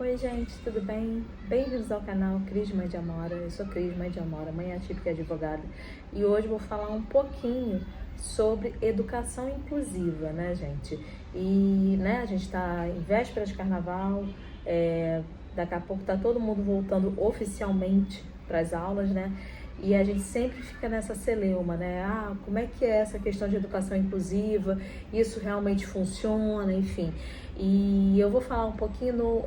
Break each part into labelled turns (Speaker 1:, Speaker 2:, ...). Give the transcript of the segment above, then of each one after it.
Speaker 1: Oi gente, tudo bem? Bem-vindos ao canal Cris Mãe de Amora. Eu sou Cris Mãe de Amora, mãe atípica e advogada. E hoje vou falar um pouquinho sobre educação inclusiva, né, gente? A gente está em véspera de carnaval, daqui a pouco tá todo mundo voltando oficialmente para as aulas, né? E a gente sempre fica nessa celeuma, né? Como é que é essa questão de educação inclusiva? Isso realmente funciona? Enfim. E eu vou falar um pouquinho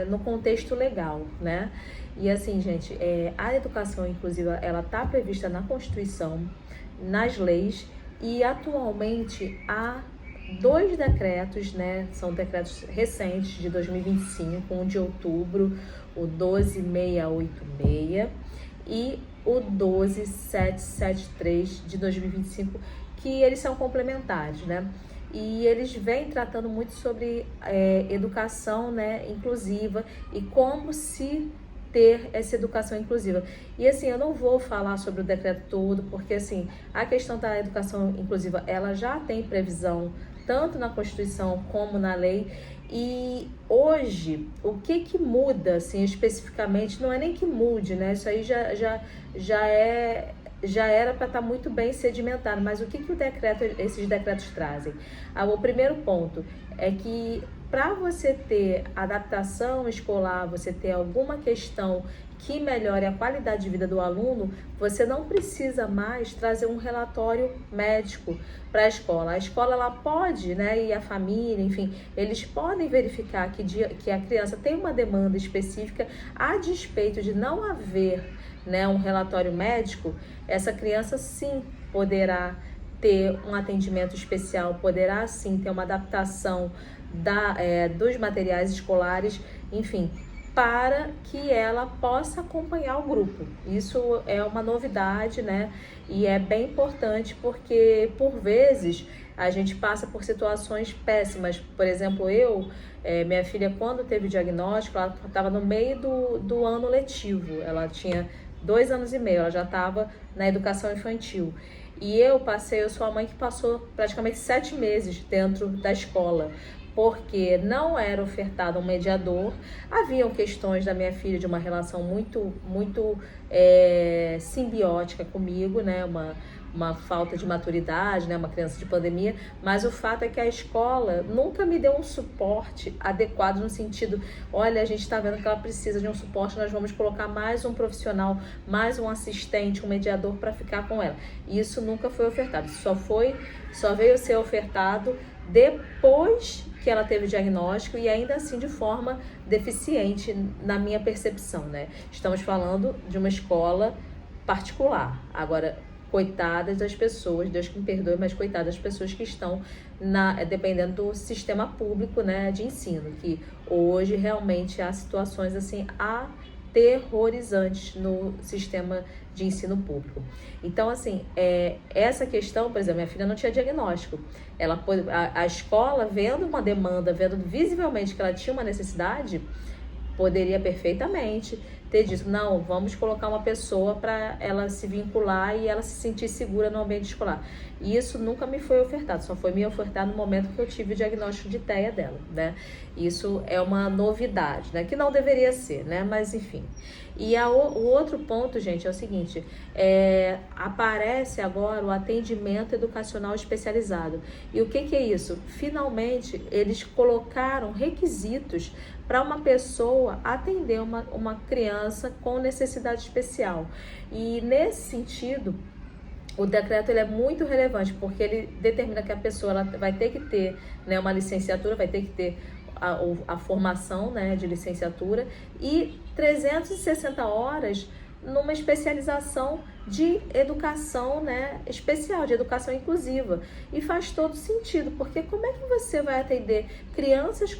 Speaker 1: no contexto legal, né? E assim, gente, a educação inclusiva, ela tá prevista na Constituição, nas leis, e atualmente há dois decretos, né? São decretos recentes de 2025, 1 de outubro, o 12686 e o 12773 de 2025, que eles são complementares, né? E eles vêm tratando muito sobre educação, né, inclusiva e como se ter essa educação inclusiva. E assim, eu não vou falar sobre o decreto todo, porque assim, a questão da educação inclusiva, ela já tem previsão tanto na Constituição como na lei. E hoje, o que muda, assim, especificamente, não é nem que mude, né? Isso aí já era para estar muito bem sedimentado, mas o que esses decretos trazem? O primeiro ponto é que para você ter adaptação escolar, você ter alguma questão que melhore a qualidade de vida do aluno, você não precisa mais trazer um relatório médico para a escola. A escola, ela pode, né, e a família, enfim, eles podem verificar que a criança tem uma demanda específica, a despeito de não haver, né, um relatório médico. Essa criança sim poderá ter um atendimento especial, poderá sim ter uma adaptação dos materiais escolares, enfim, para que ela possa acompanhar o grupo. Isso é uma novidade, né? E é bem importante porque, por vezes, a gente passa por situações péssimas. Por exemplo, minha filha, quando teve o diagnóstico, ela estava no meio do ano letivo. Ela tinha 2 anos e meio, ela já estava na educação infantil. E eu sou a mãe que passou praticamente 7 meses dentro da escola, porque não era ofertado um mediador. Haviam questões da minha filha de uma relação muito simbiótica comigo, né? Uma falta de maturidade, né? Uma criança de pandemia, mas o fato é que a escola nunca me deu um suporte adequado no sentido, olha, a gente está vendo que ela precisa de um suporte, nós vamos colocar mais um profissional, mais um assistente, um mediador para ficar com ela. Isso nunca foi ofertado, só veio ser ofertado depois que ela teve o diagnóstico e ainda assim de forma deficiente na minha percepção, né? Estamos falando de uma escola particular. Agora, coitadas das pessoas, Deus que me perdoe, mas coitadas das pessoas que estão dependendo do sistema público, né, de ensino, que hoje realmente há situações assim aterrorizantes no sistema de ensino público. Então, assim, essa questão, por exemplo, minha filha não tinha diagnóstico. A escola, vendo uma demanda, vendo visivelmente que ela tinha uma necessidade, poderia perfeitamente ter dito, não, vamos colocar uma pessoa para ela se vincular e ela se sentir segura no ambiente escolar. E isso nunca me foi ofertado, só foi me ofertado no momento que eu tive o diagnóstico de TEA dela, né? Isso é uma novidade, né? Que não deveria ser, né? Mas enfim. E o outro ponto, gente, é o seguinte, aparece agora o atendimento educacional especializado. E o que é isso? Finalmente, eles colocaram requisitos para uma pessoa atender uma criança com necessidade especial. E nesse sentido, o decreto ele é muito relevante, porque ele determina que a pessoa ela vai ter que ter, né, uma licenciatura, vai ter que ter a formação, né, de licenciatura e 360 horas numa especialização de educação, né, especial, de educação inclusiva. E faz todo sentido, porque como é que você vai atender crianças,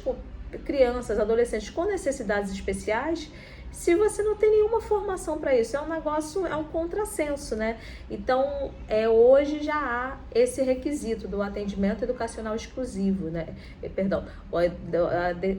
Speaker 1: adolescentes com necessidades especiais se você não tem nenhuma formação para isso? É um negócio, é um contrassenso, né? Então, hoje já há esse requisito do atendimento educacional exclusivo, né? Perdão, o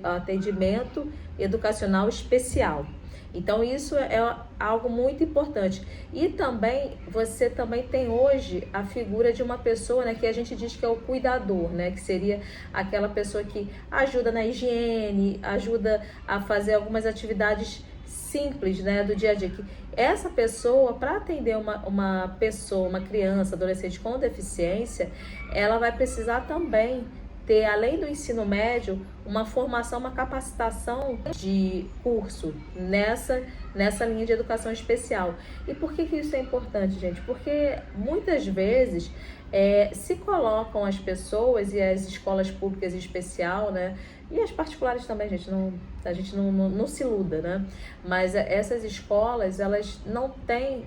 Speaker 1: atendimento educacional especial. Então isso é algo muito importante. E também, você também tem hoje a figura de uma pessoa, né, que a gente diz que é o cuidador, né, que seria aquela pessoa que ajuda na higiene, ajuda a fazer algumas atividades simples, né, do dia a dia. Que essa pessoa, para atender uma pessoa, uma criança, adolescente com deficiência, ela vai precisar também ter, além do ensino médio, uma formação, uma capacitação de curso nessa linha de educação especial. E por que isso é importante, gente? Porque muitas vezes se colocam as pessoas e as escolas públicas em especial, né? E as particulares também, a gente não se iluda, né? Mas essas escolas, elas não têm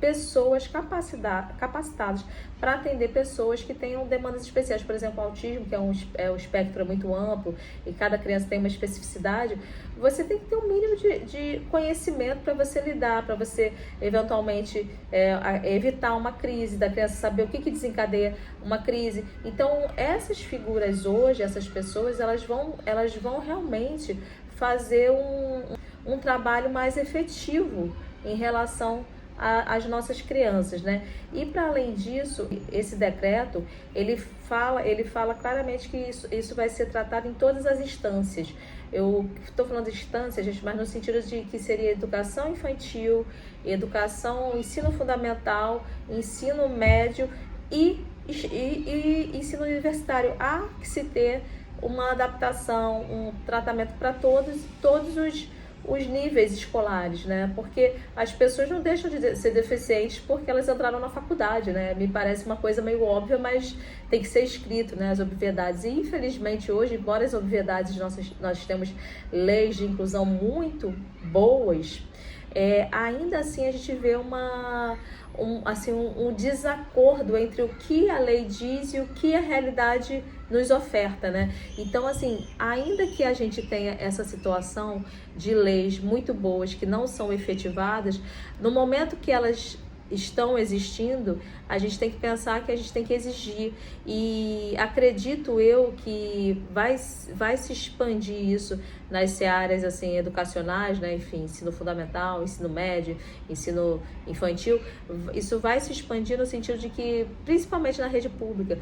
Speaker 1: pessoas capacitadas para atender pessoas que tenham demandas especiais. Por exemplo, autismo, que é um espectro muito amplo e cada criança tem uma especificidade. Você tem que ter um mínimo de conhecimento para você lidar, para você eventualmente evitar uma crise da criança, saber o que desencadeia uma crise. Então, essas figuras hoje, essas pessoas, elas vão realmente fazer um trabalho mais efetivo em relação às nossas crianças, né? E para além disso, esse decreto, ele fala claramente que isso vai ser tratado em todas as instâncias. Eu estou falando de instâncias, gente, mas no sentido de que seria educação infantil, ensino fundamental, ensino médio e ensino universitário. Há que se ter uma adaptação, um tratamento para todos os níveis escolares, né? Porque as pessoas não deixam de ser deficientes porque elas entraram na faculdade, né? Me parece uma coisa meio óbvia, mas tem que ser escrito, né? As obviedades. E infelizmente hoje, embora as obviedades nós temos leis de inclusão muito boas, ainda assim a gente vê um desacordo entre o que a lei diz e o que a realidade nos oferta, né? Então, assim, ainda que a gente tenha essa situação de leis muito boas que não são efetivadas, no momento que elas estão existindo, a gente tem que pensar que a gente tem que exigir, e acredito eu que vai se expandir isso nas searas assim educacionais, né? Enfim, ensino fundamental, ensino médio, ensino infantil. Isso vai se expandir no sentido de que, principalmente na rede pública,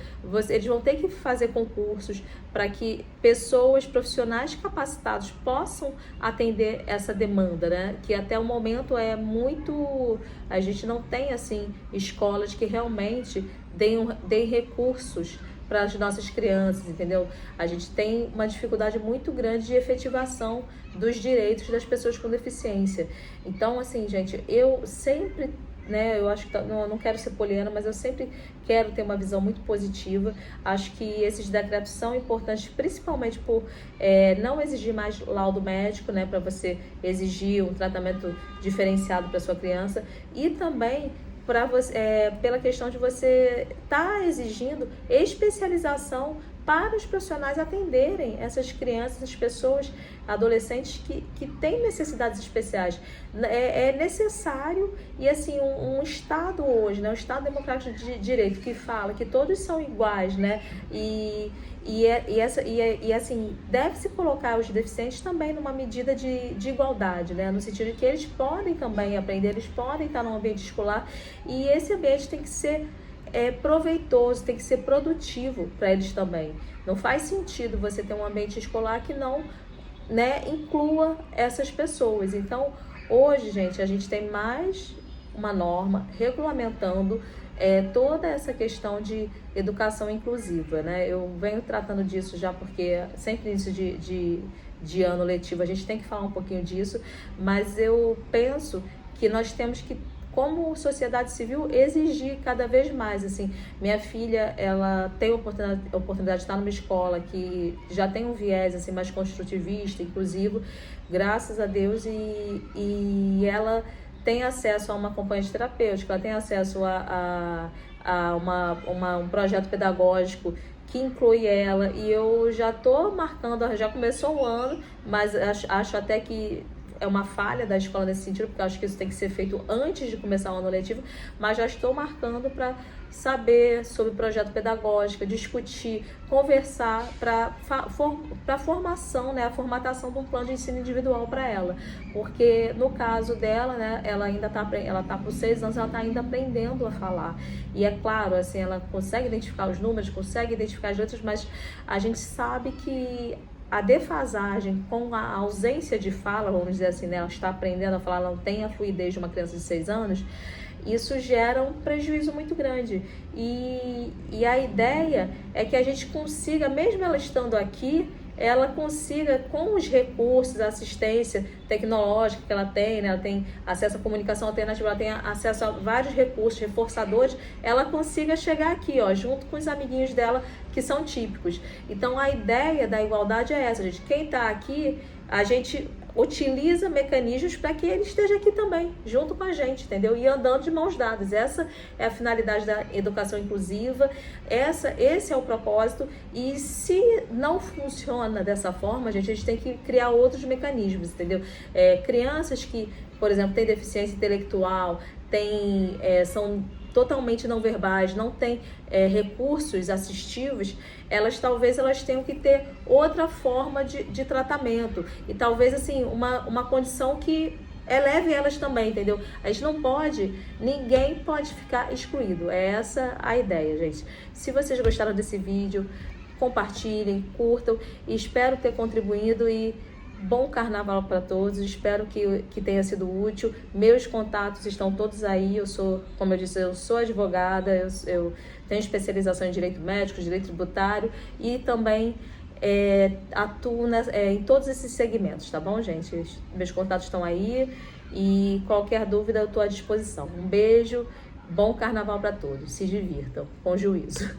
Speaker 1: eles vão ter que fazer concursos para que pessoas, profissionais capacitados possam atender essa demanda, né? Que até o momento a gente não tem assim escolas que realmente deem recursos para as nossas crianças, entendeu? A gente tem uma dificuldade muito grande de efetivação dos direitos das pessoas com deficiência. Então, assim, gente, eu sempre, né, eu acho que não quero ser poliana, mas eu sempre quero ter uma visão muito positiva. Acho que esses decretos são importantes, principalmente por não exigir mais laudo médico, né, para você exigir um tratamento diferenciado para sua criança, e também pela questão de você estar exigindo especialização para os profissionais atenderem essas crianças, essas pessoas, adolescentes que têm necessidades especiais. É necessário, e assim, um Estado hoje, né, um Estado democrático de direito que fala que todos são iguais, né, e assim, deve-se colocar os deficientes também numa medida de igualdade, né, no sentido de que eles podem também aprender, eles podem estar num ambiente escolar, e esse ambiente tem que ser proveitoso, tem que ser produtivo para eles também. Não faz sentido você ter um ambiente escolar que não, né, inclua essas pessoas. Então, hoje, gente, a gente tem mais uma norma regulamentando toda essa questão de educação inclusiva, né? Eu venho tratando disso já porque sempre início de ano letivo a gente tem que falar um pouquinho disso, mas eu penso que nós temos que, como sociedade civil, exigir cada vez mais. Assim, minha filha, ela tem a oportunidade de estar numa escola que já tem um viés assim, mais construtivista, inclusivo, graças a Deus, e ela tem acesso a uma acompanhante terapêutica, ela tem acesso a um projeto pedagógico que inclui ela, e eu já estou marcando, já começou o ano, mas acho até que é uma falha da escola nesse sentido, porque eu acho que isso tem que ser feito antes de começar o ano letivo, mas já estou marcando para saber sobre o projeto pedagógico, discutir, conversar para a formação, né, a formatação de um plano de ensino individual para ela, porque no caso dela, né, ela ainda ela tá por 6 anos, ela está ainda aprendendo a falar, e é claro, assim, ela consegue identificar os números, consegue identificar as letras, mas a gente sabe que a defasagem com a ausência de fala, vamos dizer assim, né, ela está aprendendo a falar, ela não tem a fluidez de uma criança de 6 anos, isso gera um prejuízo muito grande. E a ideia é que a gente consiga, mesmo ela estando aqui, ela consiga, com os recursos, a assistência tecnológica que ela tem, né? Ela tem acesso à comunicação alternativa, ela tem acesso a vários recursos reforçadores, ela consiga chegar aqui, ó, junto com os amiguinhos dela que são típicos. Então a ideia da igualdade é essa, gente. Quem está aqui, a gente utiliza mecanismos para que ele esteja aqui também, junto com a gente, entendeu? E andando de mãos dadas. Essa é a finalidade da educação inclusiva, esse é o propósito, e se não funciona dessa forma, gente, a gente tem que criar outros mecanismos, entendeu? Crianças que, por exemplo, têm deficiência intelectual, são totalmente não verbais, não têm recursos assistivos, talvez elas tenham que ter outra forma de tratamento, e talvez assim uma condição que eleve elas também, entendeu? A gente não pode, ninguém pode ficar excluído, é essa a ideia, gente. Se vocês gostaram desse vídeo, compartilhem, curtam, e espero ter contribuído, e bom carnaval para todos, espero que tenha sido útil. Meus contatos estão todos aí, como eu disse, eu sou advogada, eu tenho especialização em direito médico, direito tributário, e também atuo em todos esses segmentos, tá bom, gente? Meus contatos estão aí, e qualquer dúvida eu estou à disposição. Um beijo, bom carnaval para todos, se divirtam, com juízo.